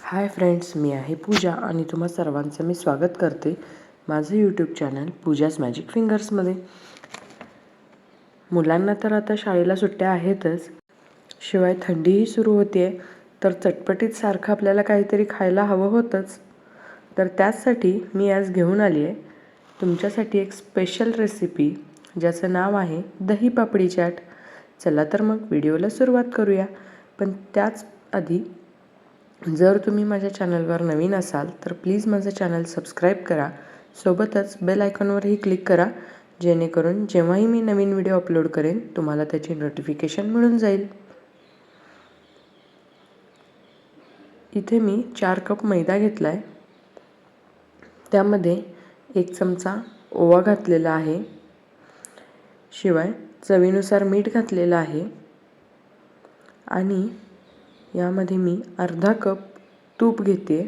Hi friends, मी आहे पूजा आणि तुम्हा सर्वांचं मी स्वागत करते माझं यूट्यूब चॅनल पूजाज मॅजिक फिंगर्समध्ये. मुलांना तर आता शाळेला सुट्ट्या आहेतच, शिवाय थंडीही सुरू होते आहे, तर चटपटीत सारखं आपल्याला काहीतरी खायला हवं होतंच. तर त्याचसाठी मी आज घेऊन आली आहे तुमच्यासाठी एक स्पेशल रेसिपी, ज्याचं नाव आहे दही पापडी चाट. चला तर मग व्हिडिओला सुरुवात करूया. पण त्याच आधी जर तुम्ही माझ्या चॅनलवर नवीन असाल तर प्लीज माझं चॅनल सबस्क्राईब करा. सोबतच बेल आयकॉनवरही क्लिक करा, जेणेकरून जेव्हाही मी नवीन व्हिडिओ अपलोड करेन तुम्हाला त्याची नोटिफिकेशन मिळून जाईल. इथे मी 4 कप मैदा घेतला आहे. त्यामध्ये 1 चमचा ओवा घातलेला आहे, शिवाय चवीनुसार मीठ घातलेलं आहे आणि यामध्ये मी अर्धा कप तूप घेते.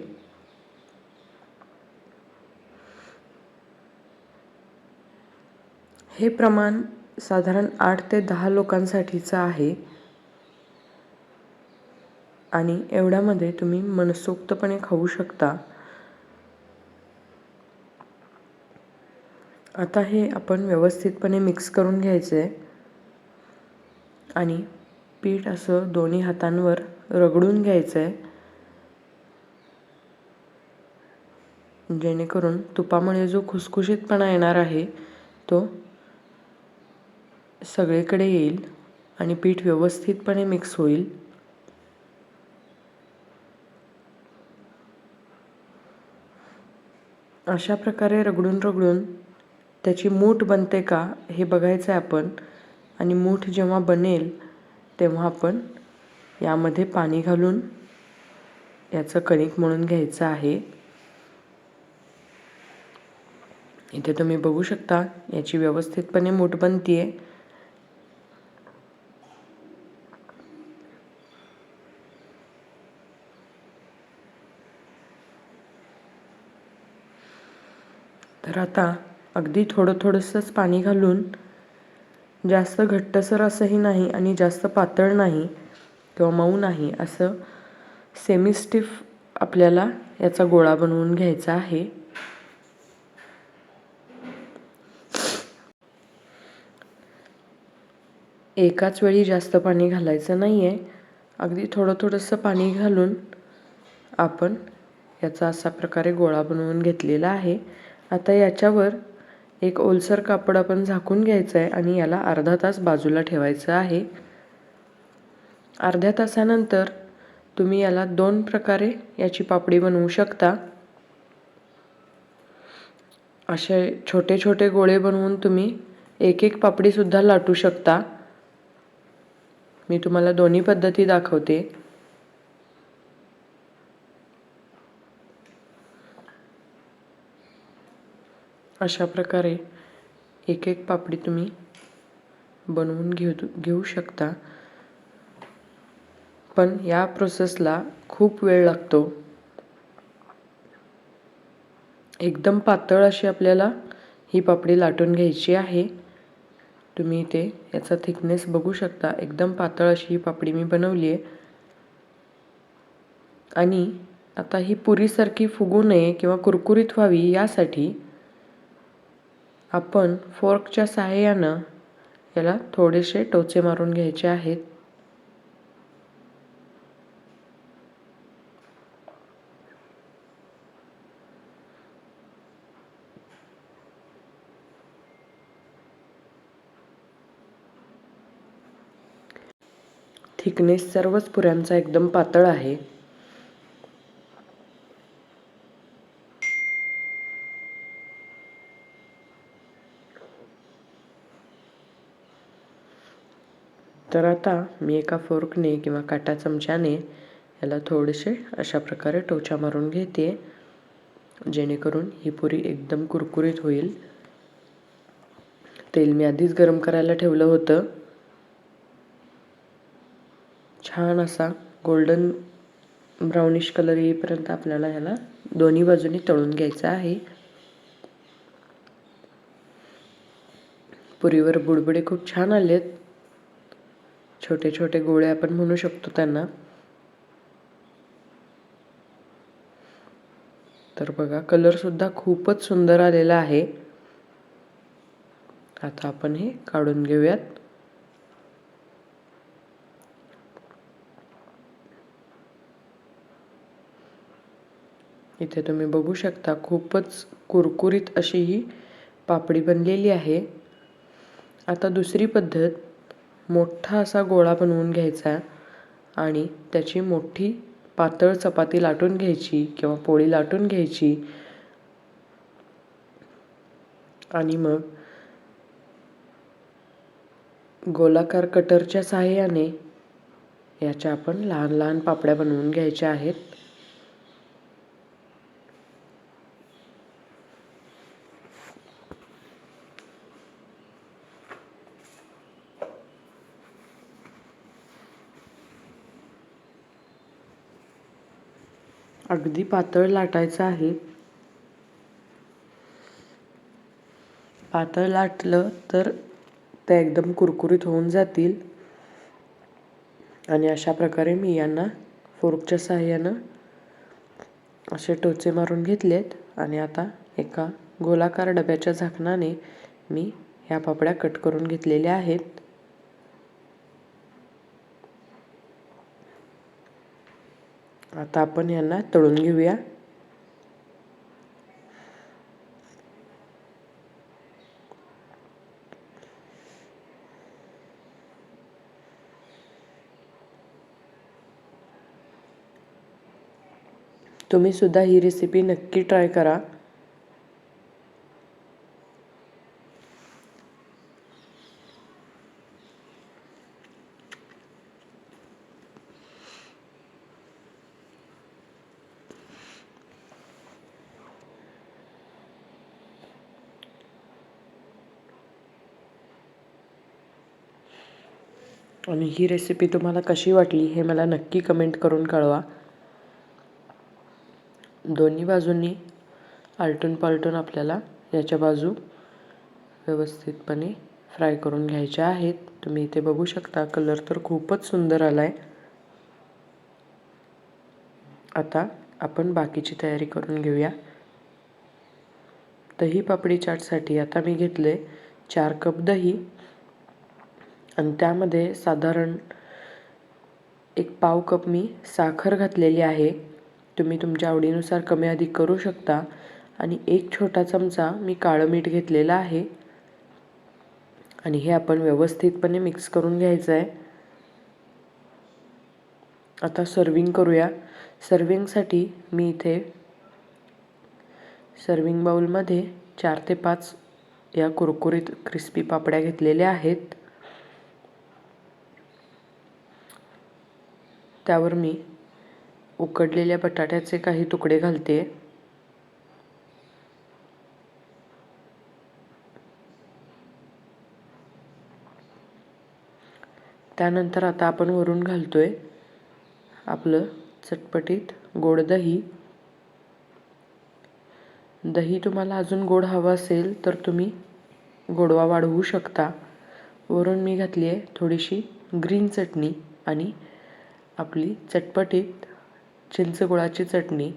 हे प्रमाण साधारण 8 ते 10 लोकांसाठीचं आहे आणि एवढ्यामध्ये तुम्ही मनसोक्तपणे खाऊ शकता. आता हे आपण व्यवस्थितपणे मिक्स करून घ्यायचं आहे आणि पीठ असं दोन्ही हातांवर रगडून घ्यायचं आहे, जेणेकरून तुपामुळे जो खुसखुशीतपणा येणार आहे तो सगळीकडे येईल आणि पीठ व्यवस्थितपणे मिक्स होईल. अशा प्रकारे रगडून त्याची मूठ बनते का हे बघायचं आहे आपण. आणि मूठ जेव्हा बनेल तेव्हा आपण यामध्ये पाणी घालून याचं कणिक मळून घ्यायचं आहे. इथे तुम्ही बघू शकता याची व्यवस्थितपणे मूठ बनतीये. तर आता अगदी थोडंसंच पाणी घालून, जास्त घट्टसर असंही नाही आणि जास्त पातळ नाही किंवा मऊ नाही, असं सेमी स्टिफ आपल्याला याचा गोळा बनवून घ्यायचा आहे. एकाच वेळी जास्त पाणी घालायचं नाही आहे, अगदी थोडंसं पाणी घालून आपण याचा असा प्रकारे गोळा बनवून घेतलेला आहे. आता याच्यावर एक ओलसर कापड आपण झाकून घ्यायचं आहे आणि याला अर्धा तास बाजूला ठेवायचं आहे. अर्ध्या तासानंतर तुम्ही याला 2 प्रकारे याची पापडी बनवू शकता. असे छोटे छोटे गोळे बनवून तुम्ही एक पापडीसुद्धा लाटू शकता. मी तुम्हाला दोन्ही पद्धती दाखवते. अशा प्रकारे एक पापडी तुम्ही बनवून घेऊ शकता. पण या प्रोसेसला खूप वेळ लागतो. एकदम पातळ अशी आपल्याला ही पापडी लाटून घ्यायची आहे. तुम्ही इथे याचा थिकनेस बघू शकता. एकदम पातळ अशी ही पापडी मी बनवली आहे. आणि आता ही पुरीसारखी फुगू नये किंवा कुरकुरीत व्हावी यासाठी आपण फोर्कच्या सहाय्यानं याला थोडेसे टोचे मारून घ्यायचे आहेत. थिकनेस सर्वच पुऱ्यांचा एकदम पातळ आहे. तर आता मी एका फोर्कने किंवा काटा चमच्याने याला थोडेसे अशा प्रकारे टोचा मारून घेते, जेणेकरून ही पुरी एकदम कुरकुरीत होईल. तेल मी आधीच गरम करायला ठेवलं होतं. छान असा गोल्डन ब्राउनिश कलर येईपर्यंत आपल्याला ह्याला दोन्ही बाजूनी तळून घ्यायचं आहे. पुरीवर बुडबुडे खूप छान आलेत. छोटे छोटे गोळे आपण म्हणू शकतो त्यांना. तर बघा कलरसुद्धा खूपच सुंदर आलेला आहे. आता आपण हे काढून घेऊयात. इथे तुम्ही बघू शकता खूपच कुरकुरीत अशी ही पापडी बनलेली आहे. आता दुसरी पद्धत, मोठा असा गोळा बनवून घ्यायचा आणि त्याची मोठी पातळ चपाती लाटून घ्यायची किंवा पोळी लाटून घ्यायची आणि मग गोलाकार कटरच्या साहाय्याने याच्या आपण लहान लहान पापड्या बनवून घ्यायच्या आहेत. अगदी पातळ लाटायचं आहे. पातळ लाटलं तर ते एकदम कुरकुरीत होऊन जातील. आणि अशा प्रकारे मी यांना फोर्कच्या साहाय्यानं असे टोचे मारून घेतलेत आणि आता एका गोलाकार डब्याच्या झाकणाने मी ह्या पापड्या कट करून घेतलेल्या आहेत. आता आपण यांना तळून घेऊया. तुम्ही सुद्धा ही रेसिपी नक्की ट्राय करा. आणि ही रेसिपी तुम्हाला कशी वाटली हे मला नक्की कमेंट करून कळवा. दोन्ही बाजूंनी आलटून पालटून आपल्याला याच्या बाजू व्यवस्थितपणे फ्राय करून घ्यायच्या आहेत. तुम्ही इथे बघू शकता कलर तर खूपच सुंदर आलाय. आता आपण बाकीची तयारी करून घेऊया. दही पापडी चाटसाठी आता मी घेतले 4 कप दही आणि त्यामध्ये साधारण 1/2 कप मी साखर घातलेली आहे. तुम्ही तुमच्या आवडीनुसार कमी अधिक करू शकता. आणि 1 छोटा चमचा मी काळं मीठ घेतलेलं आहे आणि हे आपण व्यवस्थितपणे मिक्स करून घ्यायचं आहे. आता सर्विंग करूया. सर्विंगसाठी मी इथे सर्विंग बाउलमध्ये 4 ते 5 या कुरकुरीत क्रिस्पी पापड्या घेतलेल्या आहेत. त्यावर मी उकडलेल्या बटाट्याचे काही तुकडे घालते. त्यानंतर आता आपण वरून घालतोय आपलं चटपटीत गोड दही. दही तुम्हाला अजून गोड हवं असेल तर तुम्ही गोडवा वाढवू शकता. वरून मी घातली आहे थोडीशी ग्रीन चटणी आणि आपली चटपटीत चिंचगुळाची चटणी.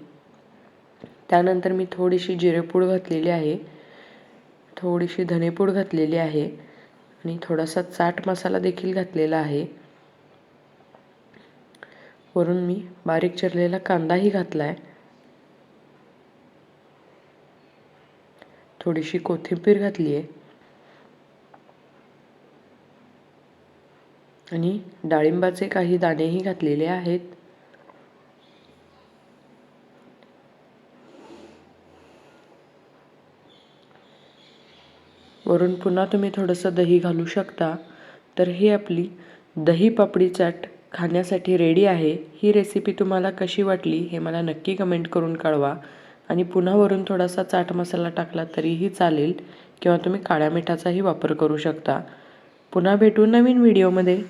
त्यानंतर मी थोडीशी जिरेपूड घातलेली आहे, थोडीशी धनेपूड घातलेली आहे आणि थोडासा चाट मसाला देखील घातलेला आहे. वरून मी बारीक चिरलेला कांदाही घातला आहे. थोडीशी कोथिंबीर घातली आहे आणि डाळिंबाचे काही दाणेही घातलेले आहेत. वरून पुन्हा तुम्ही थोडंसं दही घालू शकता. तर ही आपली दही पापडी चाट खाण्यासाठी रेडी आहे. ही रेसिपी तुम्हाला कशी वाटली हे मला नक्की कमेंट करून कळवा. आणि पुन्हा वरून थोडासा चाट मसाला टाकला तरीही चालेल किंवा तुम्ही काळ्या मिठाचाही वापर करू शकता. पुन्हा भेटू नवीन व्हिडिओमध्ये.